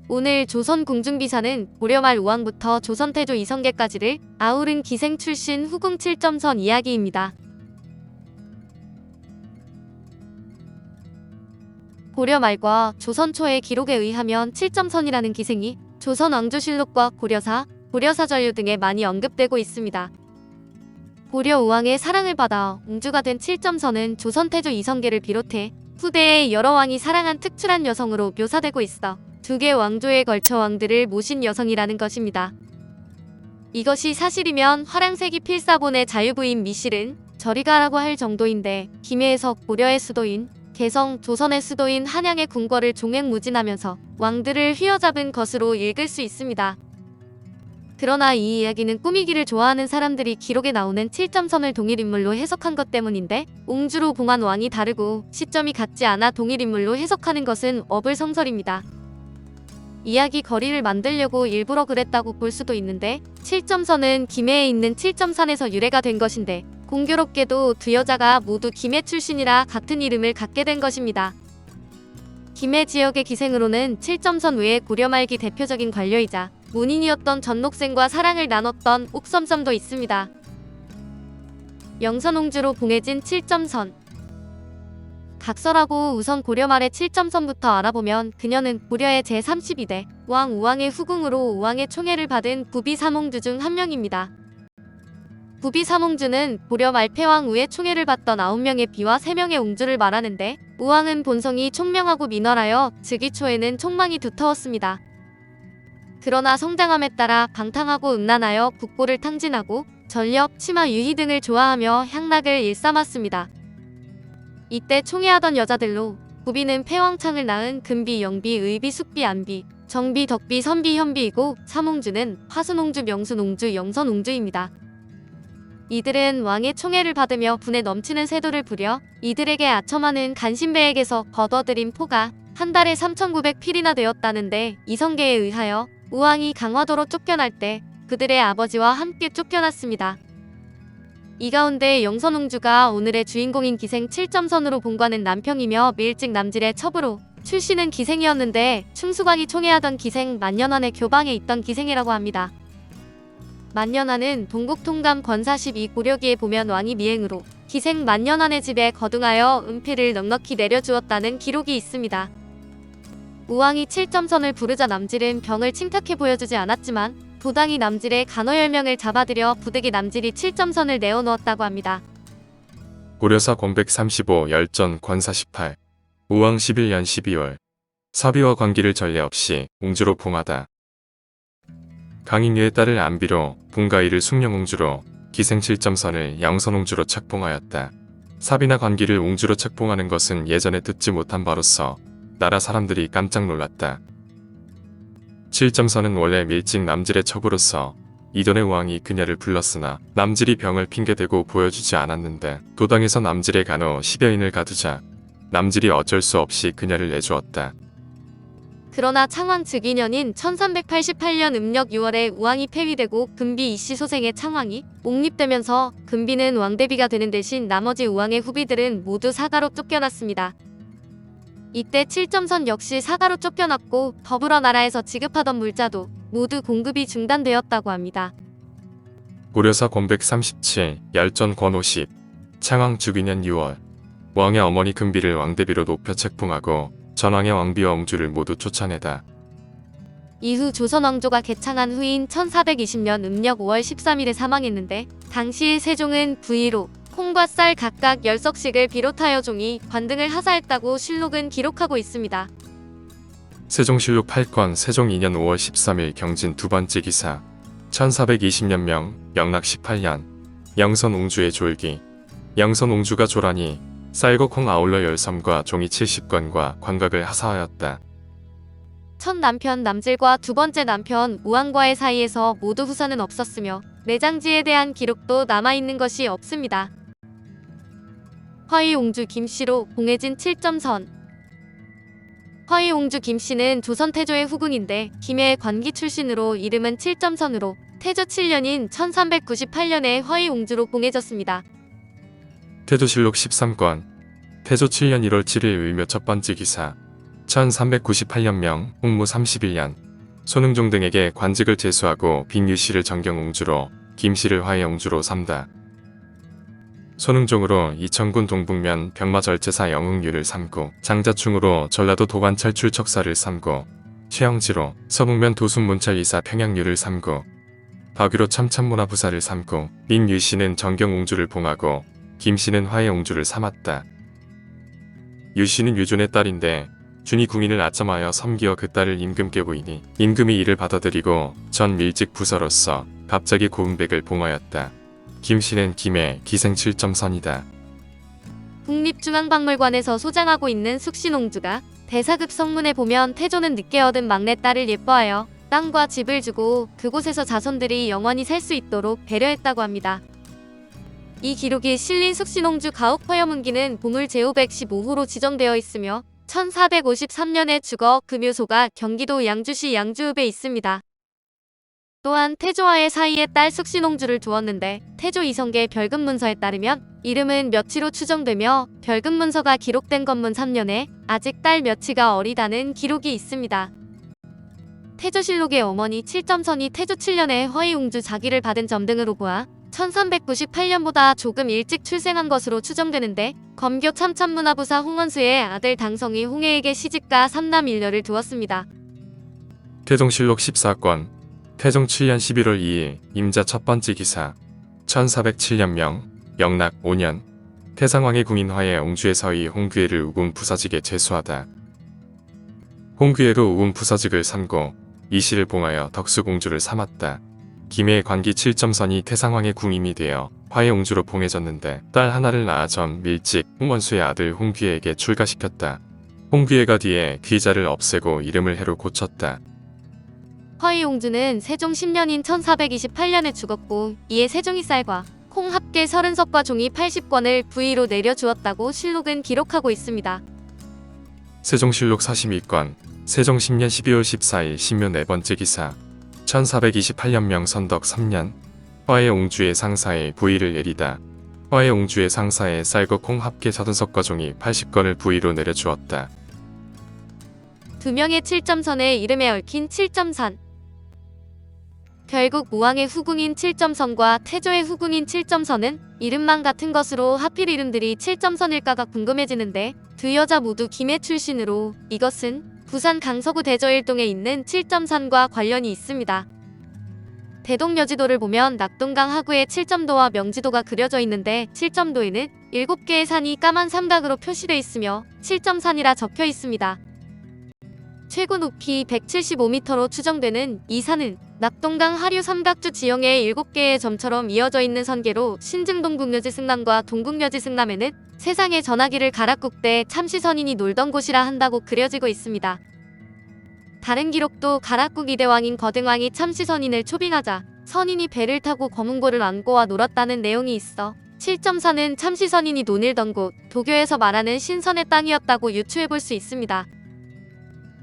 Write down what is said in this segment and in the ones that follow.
오늘 조선 공중비사는 고려말 우왕부터 조선 태조 이성계까지를 아우른 기생 출신 후궁 7점선 이야기입니다. 고려 말과 조선 초의 기록에 의하면 7점선이라는 기생이 조선 왕조실록과 고려사전류 등에 많이 언급되고 있습니다. 고려 우왕의 사랑을 받아 옹주가 된 7점선은 조선 태조 이성계를 비롯해 후대의 여러 왕이 사랑한 특출한 여성으로 묘사되고 있어 두 개 왕조에 걸쳐 왕들을 모신 여성이라는 것입니다. 이것이 사실이면 화랑새기 필사본의 자유부인 미실은 저리가라고 할 정도인데 김해에서 고려의 수도인 개성, 조선의 수도인 한양의 궁궐을 종횡무진하면서 왕들을 휘어잡은 것으로 읽을 수 있습니다. 그러나 이 이야기는 꾸미기를 좋아하는 사람들이 기록에 나오는 7점선을 동일인물로 해석한 것 때문인데 옹주로 봉한 왕이 다르고 시점이 같지 않아 동일인물로 해석하는 것은 어불성설입니다. 이야기 거리를 만들려고 일부러 그랬다고 볼 수도 있는데 7점선은 김해에 있는 7점산에서 유래가 된 것인데 공교롭게도 두 여자가 모두 김해 출신이라 같은 이름을 갖게 된 것입니다. 김해 지역의 기생으로는 7점선 외에 고려 말기 대표적인 관료이자 문인이었던 전록생과 사랑을 나눴던 옥섬섬도 있습니다. 영선옹주로 봉해진 7점선. 각설하고 우선 고려 말의 7점선부터 알아보면 그녀는 고려의 제32대 왕 우왕의 후궁으로 우왕의 총애를 받은 부비삼옹주 중 한 명입니다. 부비삼옹주는 고려 말 패왕 우의 총애를 받던 9명의 비와 3명의 옹주를 말하는데 우왕은 본성이 총명하고 민활하여 즉위 초에는 총망이 두터웠습니다. 그러나 성장함에 따라 방탕하고 음란하여 국고를 탕진하고 전력, 치마, 유희 등을 좋아하며 향락을 일삼았습니다. 이때 총애하던 여자들로 부비는 패왕창을 낳은 금비, 영비, 의비, 숙비, 안비, 정비, 덕비, 선비, 현비이고 삼옹주는 화순옹주, 명순옹주, 영선옹주입니다. 이들은 왕의 총애를 받으며 분에 넘치는 세도를 부려 이들에게 아첨하는 간신배에게서 거둬들인 포가 한 달에 3,900필이나 되었다는데 이성계에 의하여 우왕이 강화도로 쫓겨날 때 그들의 아버지와 함께 쫓겨났습니다. 이 가운데 영선옹주가 오늘의 주인공인 기생 7점선으로 본과는 남평이며 밀직 남질의 첩으로 출신은 기생이었는데 충수관이 총애하던 기생 만년환의 교방에 있던 기생이라고 합니다. 만년환은 동국통감 권사 12고려기에 보면 왕이 미행으로 기생 만년환의 집에 거둥하여 은필을 넉넉히 내려주었다는 기록이 있습니다. 우왕이 7점선을 부르자 남질은 병을 침탁해 보여주지 않았지만 도당이 남질의 간호 10명을 잡아들여 부득이 남질이 7점선을 내어놓았다고 합니다. 고려사 공백 35 열전 권사 18 우왕 11년 12월 사비와 관기를 전례 없이 옹주로 봉하다. 강인유의 딸을 안비로 bun가이를 숭령옹주로 기생 7점선을 영선옹주로 착봉하였다. 사비나 관기를 옹주로 착봉하는 것은 예전에 듣지 못한 바로서 나라 사람들이 깜짝 놀랐다. 7점선은 원래 밀직 남질의 첩으로서 이돈의 우왕이 그녀를 불렀으나 남질이 병을 핑계대고 보여주지 않았는데 도당에서 남질의 간호 10여인을 가두자 남질이 어쩔 수 없이 그녀를 내주었다. 그러나 창왕 즉위년인 1388년 음력 6월에 우왕이 폐위되고 금비 이씨 소생의 창왕이 옹립되면서 금비는 왕대비가 되는 대신 나머지 우왕의 후비들은 모두 사가로 쫓겨났습니다. 이때 7점선 역시 사가로 쫓겨났고 더불어 나라에서 지급하던 물자도 모두 공급이 중단되었다고 합니다. 고려사 공백 37 열전 권 50 창왕 즉위년 6월 왕의 어머니 금비를 왕대비로 높여 책봉하고 전왕의 왕비와 옹주를 모두 쫓아내다. 이후 조선 왕조가 개창한 후인 1420년 음력 5월 13일에 사망했는데 당시 세종은 부위로 콩과 쌀 각각 10석씩을 비롯하여 종이 관등을 하사했다고 실록은 기록하고 있습니다. 세종실록 8권 세종 2년 5월 13일 경진 두 번째 기사 1420년명 영락 18년 영선옹주의 졸기 영선옹주가 조라니 쌀과 콩 아울러 13과 종이 70건과 관각을 하사하였다. 첫 남편 남질과 두 번째 남편 우왕과의 사이에서 모두 후사는 없었으며 내장지에 대한 기록도 남아있는 것이 없습니다. 화의옹주 김씨로 봉해진 7점선. 화의옹주 김씨는 조선 태조의 후궁인데 김해의 관기 출신으로 이름은 7점선으로 태조 7년인 1398년에 화의옹주로 봉해졌습니다. 태조실록 13권 태조 7년 1월 7일 을묘 첫 번째 기사 1398년명 홍무 31년 손흥종 등에게 관직을 제수하고 빅유씨를 정경옹주로 김씨를 화해옹주로 삼다. 손흥종으로 이천군 동북면 병마절제사 영흥유를 삼고 장자충으로 전라도 도관찰출 척사를 삼고 최영지로 서북면 도순문찰이사 평양유를 삼고 박유로 참참문화부사를 삼고 빅유씨는 정경옹주를 봉하고 김씨는 화해옹주를 삼았다. 유씨는 유존의 딸인데 준이 궁인을 아첨하여 섬기어 그 딸을 임금께 보이니 임금이 이를 받아들이고 전 밀직 부서로서 갑자기 고은백을 봉하였다. 김씨는 김해 기생 7점선이다. 국립중앙박물관에서 소장하고 있는 숙신옹주가 대사급 성문에 보면 태조는 늦게 얻은 막내딸을 예뻐하여 땅과 집을 주고 그곳에서 자손들이 영원히 살 수 있도록 배려했다고 합니다. 이 기록이 실린 숙신옹주 가옥 화여문기는 보물 제515호로 지정되어 있으며 1453년에 죽어 그 묘소가 경기도 양주시 양주읍에 있습니다. 또한 태조와의 사이에 딸 숙신옹주를 두었는데 태조 이성계 별금문서에 따르면 이름은 며치로 추정되며 별금문서가 기록된 건문 3년에 아직 딸 며치가 어리다는 기록이 있습니다. 태조실록의 어머니 7점선이 태조 7년에 허이옹주 자기를 받은 점 등으로 보아 1398년보다 조금 일찍 출생한 것으로 추정되는데 검교 참참문화부사 홍원수의 아들 당성이 홍해에게 시집가 3남 1녀를 두었습니다. 태종실록 14권 태종 7년 11월 2일 임자 첫 번째 기사 1407년명 영락 5년 태상왕의 궁인 화해 옹주의 서희 홍귀애를 우궁 부사직에 제수하다. 홍귀애로 우궁 부사직을 삼고 이씨를 봉하여 덕수공주를 삼았다. 김해의 관기 7점선이 태상왕의 궁임이 되어 화해옹주로 봉해졌는데 딸 하나를 낳아 전 밀직 홍원수의 아들 홍귀애에게 출가시켰다. 홍귀애가 뒤에 귀자를 없애고 이름을 해로 고쳤다. 허이옹주는 세종 10년인 1428년에 죽었고 이에 세종이 쌀과 콩 합계 30석과 종이 80권을 부의로 내려주었다고 실록은 기록하고 있습니다. 세종실록 42권 세종 10년 12월 14일 신묘 4번째 기사 1428년명 선덕 3년 화해옹주의 상사에 부의를 내리다. 화해옹주의 상사에 쌀과 콩 합계 30석과 종이 80권을 부의로 내려주었다. 두 명의 7점선의 이름에 얽힌 7점산. 결국 우왕의 후궁인 7점선과 태조의 후궁인 7점선은 이름만 같은 것으로 하필 이름들이 7점선일까가 궁금해지는데 두 여자 모두 김해 출신으로 이것은 부산 강서구 대저일동에 있는 7점산과 관련이 있습니다. 대동여지도를 보면 낙동강 하구에 7점도와 명지도가 그려져 있는데 7점도에는 7개의 산이 까만 삼각으로 표시되어 있으며 7점산이라 적혀 있습니다. 최고 높이 175m로 추정되는 이 산은 낙동강 하류 삼각주 지형의 7개의 점처럼 이어져 있는 선계로 신증동 국여지 승남과 동국여지 승남에는 세상의 전화기를 가락국 때 참시선인이 놀던 곳이라 한다고 그려지고 있습니다. 다른 기록도 가락국 이대왕인 거등왕이 참시선인을 초빙하자 선인이 배를 타고 검은고를 안고와 놀았다는 내용이 있어 7점산은 참시선인이 논일던 곳, 도교에서 말하는 신선의 땅이었다고 유추해볼 수 있습니다.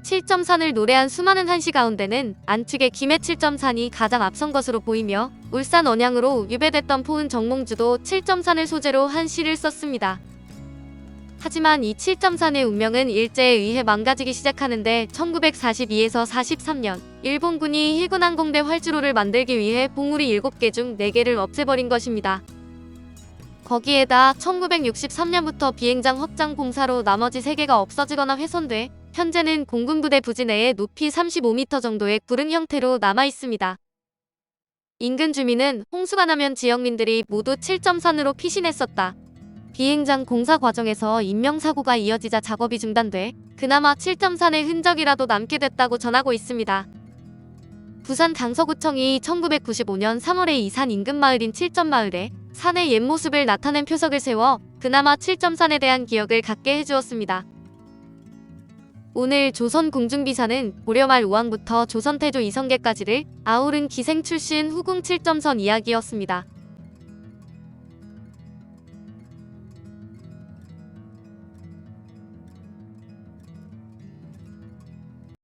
7점산을 노래한 수많은 한시 가운데는 안축의 김해 7점산이 가장 앞선 것으로 보이며 울산 언양으로 유배됐던 포은 정몽주도 7점산을 소재로 한 시를 썼습니다. 하지만 이 7점산의 운명은 일제에 의해 망가지기 시작하는데 1942에서 43년 일본군이 hil군항공대 활주로를 만들기 위해 봉우리 7개 중 4개를 없애버린 것입니다. 거기에다 1963년부터 비행장 확장 공사로 나머지 3개가 없어지거나 훼손돼 현재는 공군부대 부지 내에 높이 35m 정도의 구릉 형태로 남아있습니다. 인근 주민은 홍수가 나면 지역민들이 모두 7점산으로 피신했었다. 비행장 공사 과정에서 인명사고가 이어지자 작업이 중단돼 그나마 7점산의 흔적이라도 남게 됐다고 전하고 있습니다. 부산 강서구청이 1995년 3월에 이 산 인근 마을인 7점마을에 산의 옛 모습을 나타낸 표석을 세워 그나마 7점산에 대한 기억을 갖게 해주었습니다. 오늘 조선 궁중비사는 고려말 우왕부터 조선 태조 이성계까지를 아우른 기생 출신 후궁 7점선 이야기였습니다.